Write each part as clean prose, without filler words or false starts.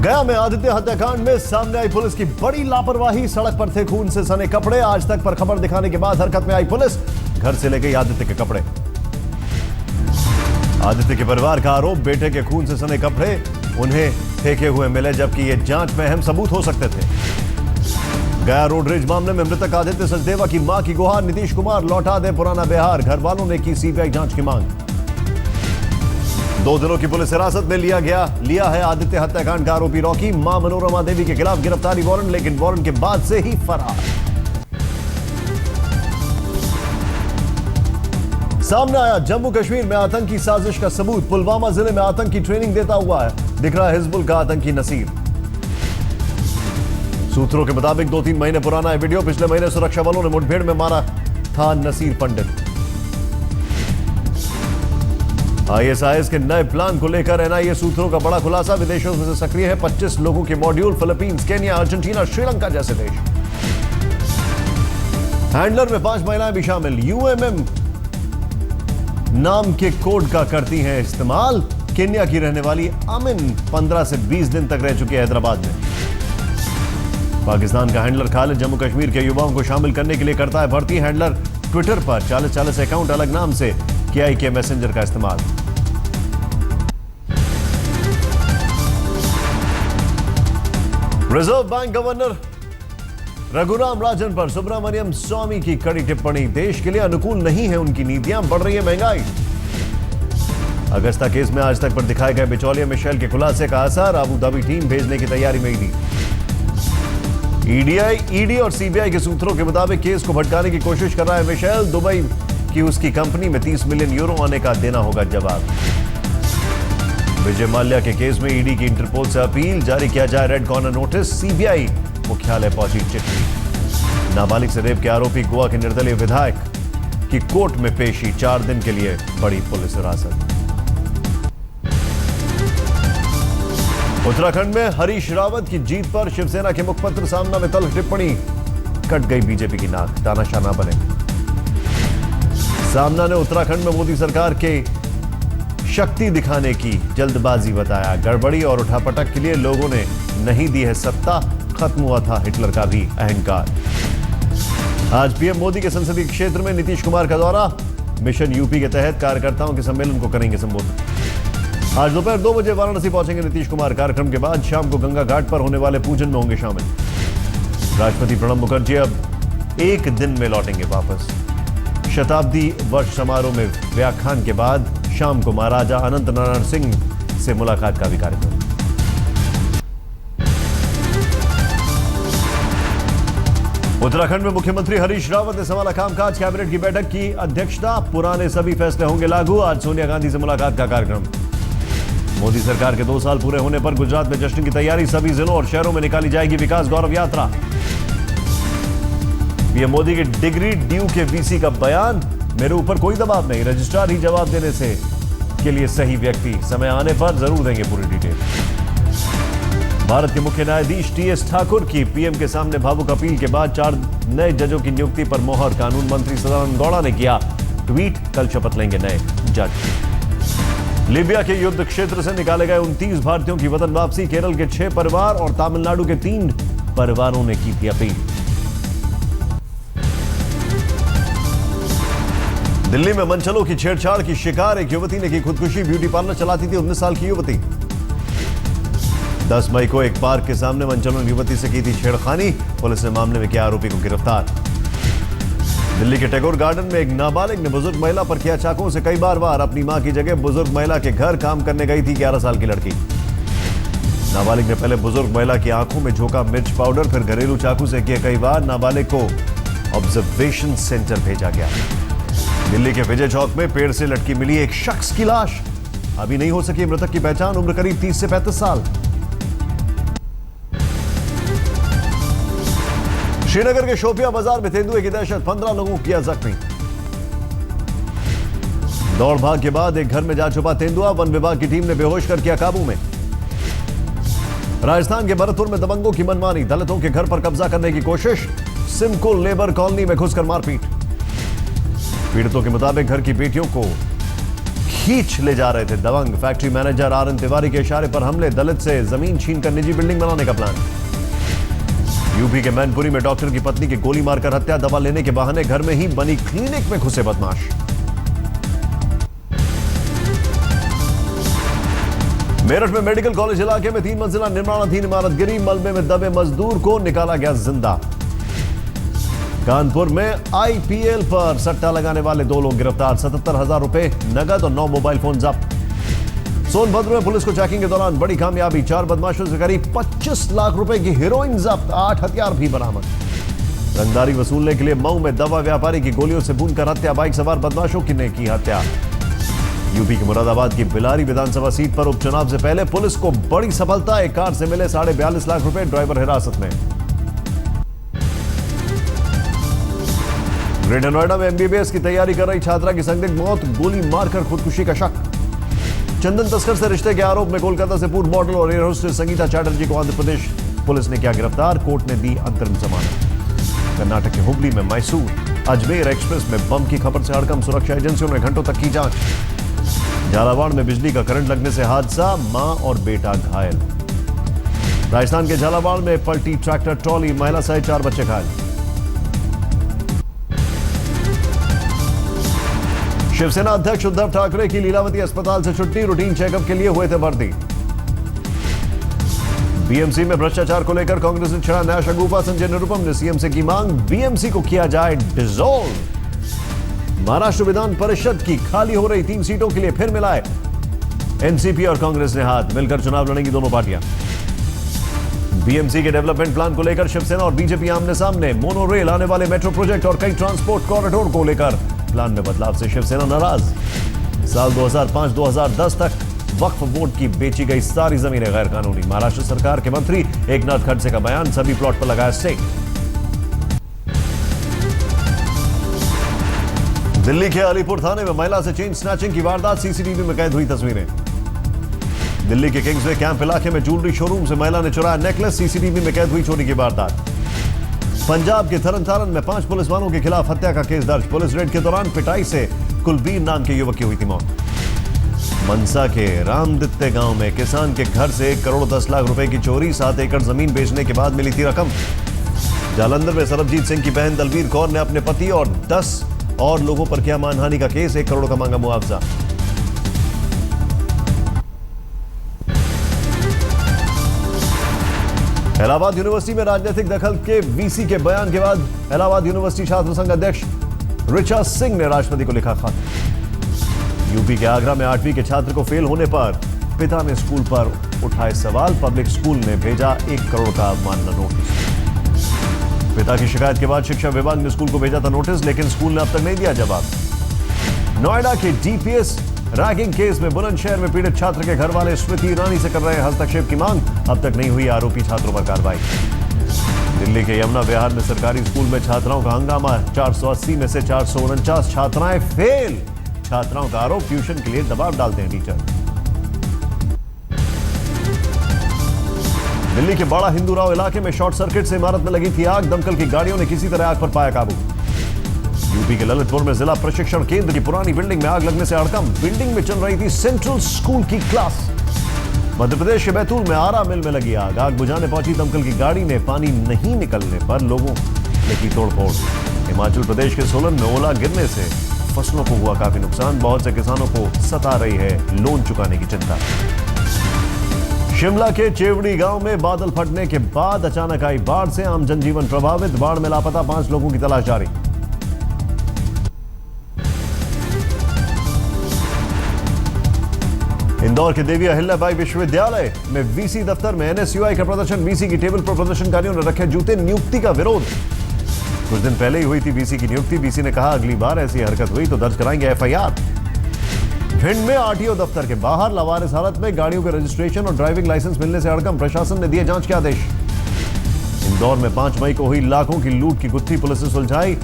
गया में आदित्य हत्याकांड में सामने आई पुलिस की बड़ी लापरवाही। सड़क पर थे खून से सने कपड़े। आज तक पर खबर दिखाने के बाद हरकत में आई पुलिस, घर से ले गई आदित्य के कपड़े। आदित्य के परिवार का आरोप, बेटे के खून से सने कपड़े उन्हें फेंके हुए मिले, जबकि ये जांच में अहम सबूत हो सकते थे। गया रोड रेज मामले में मृतक आदित्य सचदेवा की मां की गुहार, नीतीश कुमार लौटा दे पुराना बिहार। घर वालों ने की सीबीआई जांच की मांग। 2 दिनों की पुलिस हिरासत में लिया है आदित्य हत्याकांड का आरोपी रॉकी। मां मनोरमा देवी के खिलाफ गिरफ्तारी वारंट, लेकिन वारंट के बाद से ही फरार। सामने आया जम्मू कश्मीर में आतंकी साजिश का सबूत। पुलवामा जिले में आतंकी ट्रेनिंग देता हुआ दिख रहा है हिजबुल का आतंकी नसीर। सूत्रों के मुताबिक 2-3 महीने पुराना है वीडियो। पिछले महीने सुरक्षा बलों ने मुठभेड़ में मारा था नसीर पंडित। आईएसआईएस के नए प्लान को लेकर एनआईए सूत्रों का बड़ा खुलासा। विदेशों से सक्रिय है 25 लोगों के module. Philippines, Kenya, Argentina, Sri Lanka जैसे देश। हैंडलर में 5 महिलाएं भी शामिल। यूएमएम नाम के कोड का करती हैं इस्तेमाल। केन्या की रहने वाली अमिन 15 से 20 दिन तक रह चुकी है हैदराबाद में। पाकिस्तान का हैंडलर खालिद जम्मू कश्मीर के युवाओं को शामिल करने के लिए करता है भर्ती। हैंडलर ट्विटर पर 40 अकाउंट अलग नाम से के मैसेंजर का इस्तेमाल। Reserve bank governor Raghuram Rajan पर सुब्रमण्यम स्वामी की कड़ी टिप्पणी। देश के लिए अनुकूल नहीं है उनकी नीतियां, बढ़ रही है महंगाई। अगस्ता केस में आज तक पर दिखाए गए बिचौलिया मिशेल के खुलासे का असर। अबू धाबी टीम भेजने की तैयारी में ईडी और सीबीआई के सूत्रों के मुताबिक केस को भटकाने की कोशिश कर रहा है मिशेल। दुबई की उसकी कंपनी में 30 मिलियन यूरो आने का देना होगा जवाब। विजय माल्या के केस में ईडी की इंटरपोल से अपील, जारी किया जाए रेड कॉर्नर नोटिस। सीबीआई मुख्यालय पहुंची चिट्ठी। नाबालिग से रेप के आरोपी गोवा के निर्दलीय विधायक की कोर्ट में पेशी। 4 दिन के लिए बड़ी पुलिस हिरासत। उत्तराखंड में हरीश रावत की जीत पर शिवसेना के मुखपत्र सामना में तल्ख टिप्पणी। कट गई बीजेपी की नाक, तानाशाह ना बने। सामना ने उत्तराखंड में मोदी सरकार के शक्ति दिखाने की जल्दबाजी बताया। गड़बड़ी और उठापटक के लिए लोगों ने नहीं दी है सत्ता, खत्म हुआ था हिटलर का भी अहंकार। आज पीएम मोदी के संसदीय क्षेत्र में नीतीश कुमार का दौरा। मिशन यूपी के तहत कार्यकर्ताओं के सम्मेलन को करेंगे संबोधित। आज दोपहर 2 बजे वाराणसी पहुंचेंगे नीतीश कुमार। कार्यक्रम के बाद शाम को गंगा घाट पर होने वाले पूजन में होंगे शामिल। राष्ट्रपति प्रणब मुखर्जी अब 1 दिन में लौटेंगे वापस। शताब्दी वर्ष समारोह में व्याख्यान के बाद शाम को महाराजा अनंत नारायण सिंह से मुलाकात का भी कार्यक्रम। उत्तराखंड में मुख्यमंत्री हरीश रावत ने संभाला कामकाज। कैबिनेट की बैठक की अध्यक्षता। पुराने सभी फैसले होंगे लागू। आज सोनिया गांधी से मुलाकात का कार्यक्रम। मोदी सरकार के 2 साल पूरे होने पर गुजरात में जश्न की तैयारी। सभी जिलों और शहरों में निकाली जाएगी विकास गौरव यात्रा। पीएम मोदी की डिग्री ड्यू के वीसी का बयान, मेरे ऊपर कोई दबाव नहीं, रजिस्ट्रार ही जवाब देने से के लिए सही व्यक्ति, समय आने पर जरूर देंगे पूरी डिटेल। भारत के मुख्य न्यायाधीश टीएस ठाकुर की पीएम के सामने भावुक अपील के बाद 4 नए जजों की नियुक्ति पर मोहर। कानून मंत्री सदानंद गौड़ा ने किया ट्वीट, कल शपथ लेंगे नए जज। लीबिया के युद्ध क्षेत्र से निकाले गए 29 भारतीयों की वतन वापसी। केरल के 6 परिवार और तमिलनाडु के 3 परिवारों ने की थी अपील। दिल्ली में मनचलों की छेड़छाड़ की शिकार एक युवती ने की खुदकुशी। ब्यूटी पार्लर चलाती थी 19 साल की युवती। 10 मई को एक पार्क के सामने मनचलों ने युवती से की थी छेड़खानी। पुलिस ने मामले में किया आरोपी को गिरफ्तार। दिल्ली के टैगोर गार्डन में एक नाबालिग ने बुजुर्ग महिला पर किया चाकुओं से कई बार वार। अपनी मां की जगह बुजुर्ग महिला के घर काम करने गई थी 11 साल की लड़की। नाबालिग ने पहले बुजुर्ग महिला की आंखों में झोंका मिर्च पाउडर, फिर घरेलू चाकू से किए कई बार। नाबालिग को ऑब्जर्वेशन सेंटर भेजा गया। दिल्ली के विजय चौक में पेड़ से लटकी मिली एक शख्स की लाश। अभी नहीं हो सकी मृतक की पहचान। उम्र करीब 30 से 35 साल। श्रीनगर के शोपिया बाजार में तेंदुए की दहशत, 15 लोगों को किया जख्मी। दौड़ भाग के बाद एक घर में जा छुपा तेंदुआ। वन विभाग की टीम ने बेहोश कर किया काबू में। राजस्थान के भरतपुर में दबंगों की मनमानी, दलितों के घर पर कब्जा करने की कोशिश। सिमको लेबर कॉलोनी में घुसकर मारपीट। पीड़ितों के मुताबिक घर की बेटियों को खींच ले जा रहे थे दबंग। Factory manager R N Tiwari के इशारे पर हमले, दलित से जमीन छीनकर निजी बिल्डिंग बनाने का प्लान। यूपी के मैनपुरी में डॉक्टर की पत्नी की गोली मारकर हत्या, दवा लेने के बहाने घर में ही बनी क्लिनिक में घुसे बदमाश। मेरठ में मेडिकल कॉलेज इलाके में 3 मंजिला निर्माणाधीन इमारत गिरी, मलबे में दबे मजदूर को निकाला गया जिंदा। कानपुर में आईपीएल पर सट्टा लगाने वाले 2 लोग गिरफ्तार, 77,000 रुपए नगद और 9 मोबाइल फोन जब्त। सोनभद्र में पुलिस को चेकिंग के दौरान बड़ी कामयाबी, 4 बदमाशों से करीब 25 लाख रुपए की हेरोइन जब्त, 8 हथियार भी बरामद। रंगदारी वसूलने के लिए मऊ में दवा व्यापारी की गोलियों से भूनकर हत्या, बाइक सवार बदमाशों की ने की हत्या। यूपी के मुरादाबाद की बिलारी विधानसभा सीट पर उपचुनाव से पहले पुलिस को बड़ी सफलता, एक कार से मिले 42.5 लाख रुपए, ड्राइवर हिरासत में। ग्रेटर नोएडा में एमबीबीएस की तैयारी कर रही छात्रा की संदिग्ध मौत, गोली मारकर खुदकुशी का शक। चंदन तस्कर से रिश्ते के आरोप में कोलकाता से पूर्व मॉडल और एयर होस्टेस संगीता चैटर्जी को आंध्र प्रदेश पुलिस ने किया गिरफ्तार, कोर्ट ने दी अंतरिम जमानत। कर्नाटक के हुबली में मैसूर अजमेर एक्सप्रेस में बम की खबर से हड़कंप, सुरक्षा एजेंसियों ने घंटों तक की जांच। झालावाड़ में बिजली का करंट लगने से हादसा, मां और बेटा घायल। राजस्थान के झालावाड़ में पलटी ट्रैक्टर ट्रॉली, महिला सहित 4 बच्चे घायल। शिवसेना अध्यक्ष उद्धव ठाकरे की लीलावती अस्पताल से छुट्टी, रूटीन चेकअप के लिए हुए थे भर्ती। बीएमसी में भ्रष्टाचार को लेकर कांग्रेस ने छेड़ा नया शगुफा, संजय निरुपम ने सीएम से की मांग, बीएमसी को किया जाए डिसॉल्व। महाराष्ट्र विधान परिषद की खाली हो रही 3 सीटों के लिए फिर मिलाए एनसीपी और कांग्रेस ने हाथ, मिलकर चुनाव लड़ेंगी दोनों पार्टियां। बीएमसी के डेवलपमेंट प्लान को लेकर शिवसेना और बीजेपी आमने सामने, मोनो रेल, आने वाले मेट्रो प्रोजेक्ट और कई ट्रांसपोर्ट कॉरिडोर को लेकर प्लान में बदलाव से शिवसेना नाराज। साल 2005-2010 तक वक्फ बोर्ड की बेची गई सारी जमीनें गैर कानूनी, महाराष्ट्र सरकार के मंत्री एकनाथ खड़से का बयान, सभी प्लॉट पर लगाया स्टे। दिल्ली के अलीपुर थाने में महिला से चेन स्नैचिंग की वारदात, सीसीटीवी में कैद हुई तस्वीरें। दिल्ली के किंग्सवे कैंप इलाके में ज्वेलरी शोरूम से महिला ने चुराया नेकलेस, सीसीटीवी में कैद हुई चोरी की वारदात। पंजाब के तरन में 5 पुलिस वालों के खिलाफ हत्या का केस दर्ज, पुलिस रेड के दौरान पिटाई से कुलबीर नाम के युवक की हुई थी मौत। मनसा के रामदित्ते गांव में किसान के घर से 1 करोड़ 10 लाख रुपए की चोरी, 7 एकड़ जमीन बेचने के बाद मिली थी रकम। जालंधर में सरबजीत सिंह की बहन दलवीर कौर ने अपने पति और 10 और लोगों पर किया मानहानि का केस, 1 करोड़ का मांगा मुआवजा। इलाहाबाद यूनिवर्सिटी में राजनीतिक दखल के वीसी के बयान के बाद इलाहाबाद यूनिवर्सिटी छात्र संघ अध्यक्ष ऋचा सिंह ने राष्ट्रपति को लिखा खत। यूपी के आगरा में 8वीं के छात्र को फेल होने पर पिता ने स्कूल पर उठाए सवाल, पब्लिक स्कूल ने भेजा 1 करोड़ का अवमानना नोटिस। पिता की शिकायत के बाद शिक्षा विभाग ने स्कूल को भेजा था नोटिस, लेकिन स्कूल ने अब तक नहीं दिया जवाब। नोएडा के डीपीएस रैगिंग केस में बुलंदशहर में पीड़ित छात्र के घर वाले स्मृति ईरानी से कर रहे हैं हस्तक्षेप की मांग, अब तक नहीं हुई आरोपी छात्रों पर कार्रवाई। दिल्ली के यमुना विहार में सरकारी स्कूल में छात्राओं का हंगामा, 480 में से 449 छात्राएं फेल, छात्राओं का आरोप ट्यूशन के लिए दबाव डालते हैं टीचर। दिल्ली के बड़ा हिंदूराव इलाके में शॉर्ट सर्किट से इमारत में लगी थी आग, दमकल की गाड़ियों ने किसी तरह आग पर पाया काबू। यूपी के ललितपुर में जिला प्रशिक्षण केंद्र की पुरानी बिल्डिंग में आग लगने से हड़कंप, बिल्डिंग में चल रही थी सेंट्रल स्कूल की क्लास। मध्य प्रदेश के बैतूल में आरा मिल में लगी आग, आग बुझाने पहुंची दमकल की गाड़ी ने पानी नहीं निकलने पर लोगों ने की तोड़फोड़। हिमाचल प्रदेश के सोलन में ओला गिरने से फसलों को हुआ काफी नुकसान, बहुत से किसानों को सता रही है लोन चुकाने की चिंता। शिमला के चेवड़ी गांव में बादल फटने के बाद अचानक आई बाढ़ से आम जनजीवन प्रभावित, बाढ़ में लापता 5 लोगों की तलाश जारी। इंदौर के देवी अहिल्याबाई विश्वविद्यालय में वीसी दफ्तर में एनएसयूआई का प्रदर्शन, वीसी की टेबल पर प्रदर्शनकारियों ने रखे जूते, नियुक्ति का विरोध। कुछ दिन पहले ही हुई थी वीसी की नियुक्ति, वीसी ने कहा अगली बार ऐसी हरकत हुई तो दर्ज कराएंगे एफआईआर। भिंड में आरटीओ दफ्तर के बाहर लावारिस हालत में गाड़ियों के रजिस्ट्रेशन और ड्राइविंग लाइसेंस मिलने से हड़कंप, प्रशासन ने दिए जांच के आदेश। इंदौर में 5 मई को हुई लाखों की लूट की गुत्थी पुलिस ने सुलझाई,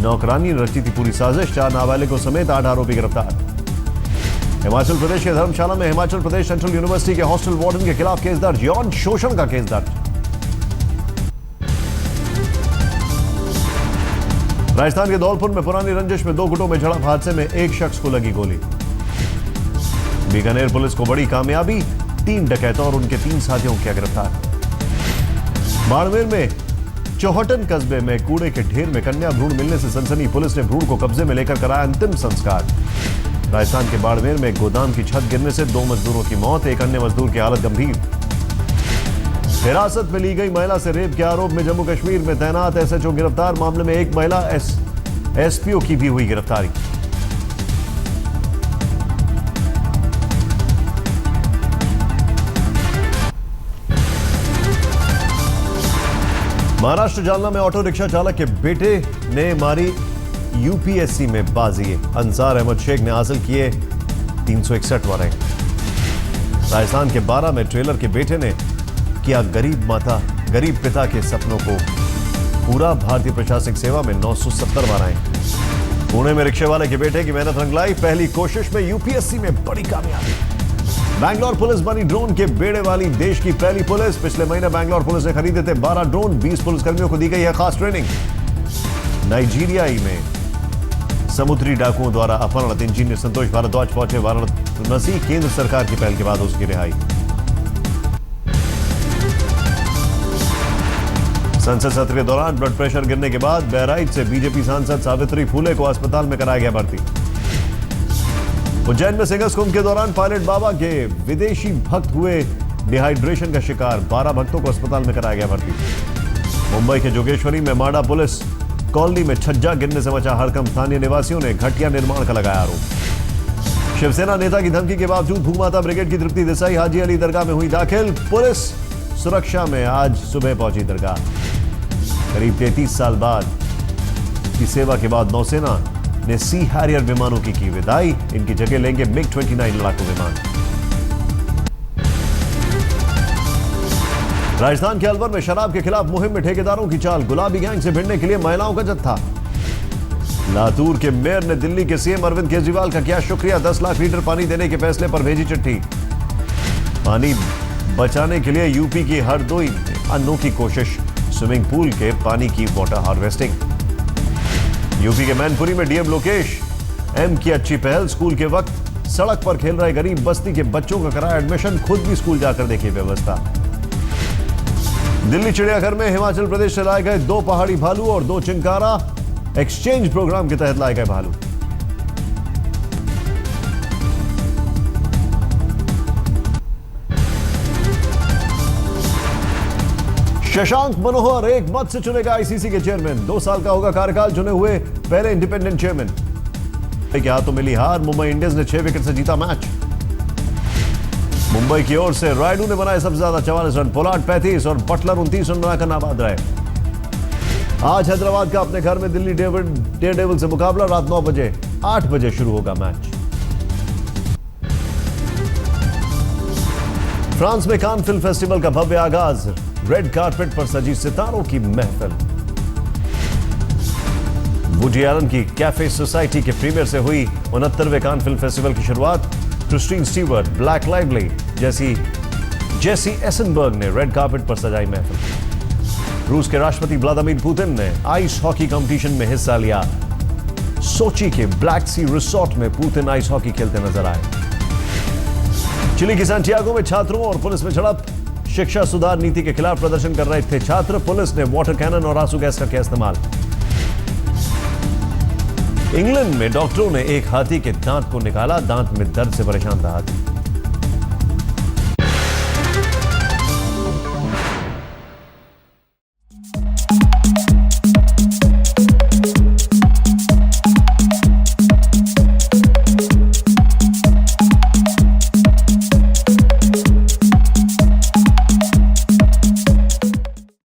नौकरानी ने रची थी पूरी साजिश, 4 नाबालिगों समेत 8 आरोपी गिरफ्तार। हिमाचल प्रदेश के धर्मशाला में हिमाचल प्रदेश सेंट्रल यूनिवर्सिटी के हॉस्टल वार्डन के खिलाफ केस दर्ज, यौन शोषण का केस दर्ज। राजस्थान के धौलपुर में पुरानी रंजिश में 2 गुटों में झड़प, हादसे में एक शख्स को लगी गोली। बीकानेर पुलिस को बड़ी कामयाबी, 3 डकैतों और उनके 3 साथियों किया गिरफ्तार। बाड़मेर में चौहटन कस्बे में कूड़े के ढेर में कन्या भ्रूण मिलने से सनसनी, पुलिस ने भ्रूण को कब्जे में लेकर कराया अंतिम संस्कार। राजस्थान के बाड़मेर में गोदाम की छत गिरने से 2 मजदूरों की मौत, एक अन्य मजदूर की हालत गंभीर। हिरासत में ली गई महिला से रेप के आरोप में जम्मू कश्मीर में तैनात एसएचओ गिरफ्तार, मामले में एक महिला एसपीओ की भी हुई गिरफ्तारी। महाराष्ट्र जालना में ऑटो रिक्शा चालक के बेटे ने मारी यूपीएससी में बाजी, अंसार अहमद शेख ने हासिल किए 361वां रैंक। राजस्थान के 12 में ट्रेलर के बेटे ने किया गरीब पिता के सपनों को पूरा, भारतीय प्रशासनिक सेवा में 970वां रैंक। पुणे में रिक्शे वाले के बेटे की मेहनत रंग लाई, पहली कोशिश में यूपीएससी में बड़ी कामयाबी। बैंगलोर पुलिस बनी ड्रोन के बेड़े वाली देश की पहली पुलिस, पिछले महीने बैंगलोर पुलिस ने खरीदे थे 12 ड्रोन, 20 पुलिसकर्मियों को दी गई है खास ट्रेनिंग। नाइजीरियाई में समुद्री डाकुओं द्वारा अपहरण, इंजीनियर संतोष भारद्वाज पहुंचे वाराणसी, केंद्र सरकार की पहल के बाद उसकी रिहाई। संसद सत्र के दौरान ब्लड प्रेशर गिरने के बाद बहराइच से बीजेपी सांसद सावित्री फूले को अस्पताल में कराया गया भर्ती। उज्जैन में सिंगस कुंभ के दौरान पायलट बाबा के विदेशी भक्त हुए डिहाइड्रेशन का शिकार, 12 भक्तों को अस्पताल में कराया गया भर्ती। मुंबई के जोगेश्वरी में माडा पुलिस कॉलोनी में छज्जा गिरने से मचा हड़कंप, स्थानीय निवासियों ने घटिया निर्माण का लगाया आरोप। शिवसेना नेता की धमकी के बावजूद भूमाता ब्रिगेड की तृप्ति देसाई हाजी अली दरगाह में हुई दाखिल, पुलिस सुरक्षा में आज सुबह पहुंची दरगाह। करीब 33 साल बाद की सेवा के बाद नौसेना ने सी हैरियर विमानों की विदाई, इनकी जगह लेंगे MiG-29 लड़ाकू विमान। राजस्थान के अलवर में शराब के खिलाफ मुहिम में ठेकेदारों की चाल, गुलाबी गैंग से भिड़ने के लिए महिलाओं का जत्था। लातूर के मेयर ने दिल्ली के सीएम अरविंद केजरीवाल का किया शुक्रिया, 10 लाख लीटर पानी देने के फैसले पर भेजी चिट्ठी। पानी बचाने के लिए यूपी की हरदोई में अनोखी कोशिश, स्विमिंग पूल के पानी की वाटर हार्वेस्टिंग। यूपी के मैनपुरी में डीएम लोकेश एम की अच्छी पहल, स्कूल के वक्त सड़क पर खेल रहे गरीब बस्ती के बच्चों का कराया एडमिशन, खुद भी स्कूल जाकर देखी व्यवस्था। दिल्ली चिड़ियाघर में हिमाचल प्रदेश से लाए गए 2 पहाड़ी भालू और 2 चिंकारा, एक्सचेंज प्रोग्राम के तहत लाए गए भालू। शशांक मनोहर एक मत से चुनेगा आईसीसी के चेयरमैन, 2 साल का होगा कार्यकाल, चुने हुए पहले इंडिपेंडेंट चेयरमैन। के हाथों मिली हार, मुंबई इंडियंस ने 6 विकेट से जीता मैच। मुंबई की ओर से रायडू ने बनाए सबसे ज्यादा 44 रन, पोलार्ड 35 और बटलर 29 रन बनाकर नाबाद रहे। आज हैदराबाद का अपने घर में दिल्ली डेयरडेविल से मुकाबला, रात 9 बजे 8 बजे शुरू होगा मैच। फ्रांस में कान फिल्म फेस्टिवल का भव्य आगाज, रेड कारपेट पर सजी सितारों की महफिल। वुडी एलन की कैफे सोसाइटी के प्रीमियर से हुई 69वें कान फिल्म फेस्टिवल की शुरुआत। क्रिस्टीन स्टीवर्ट, ब्लैक लाइवली जैसी जेसी एसेनबर्ग ने रेड कारपेट पर सजाई महफिल। रूस के राष्ट्रपति व्लादिमीर पुतिन ने आइस हॉकी कंपटीशन में हिस्सा लिया। सोची के ब्लैक सी रिसोर्ट में पुतिन आइस हॉकी खेलते नजर आए। चिली की सैंटियागो में छात्रों और पुलिस में झड़प, शिक्षा सुधार नीति के खिलाफ प्रदर्शन कर रहे थे छात्र, पुलिस ने वाटर कैनन और आंसू गैस का किया इस्तेमाल। इंग्लैंड में डॉक्टरों ने एक हाथी के दांत को निकाला, दांत में दर्द से परेशान था हाथी।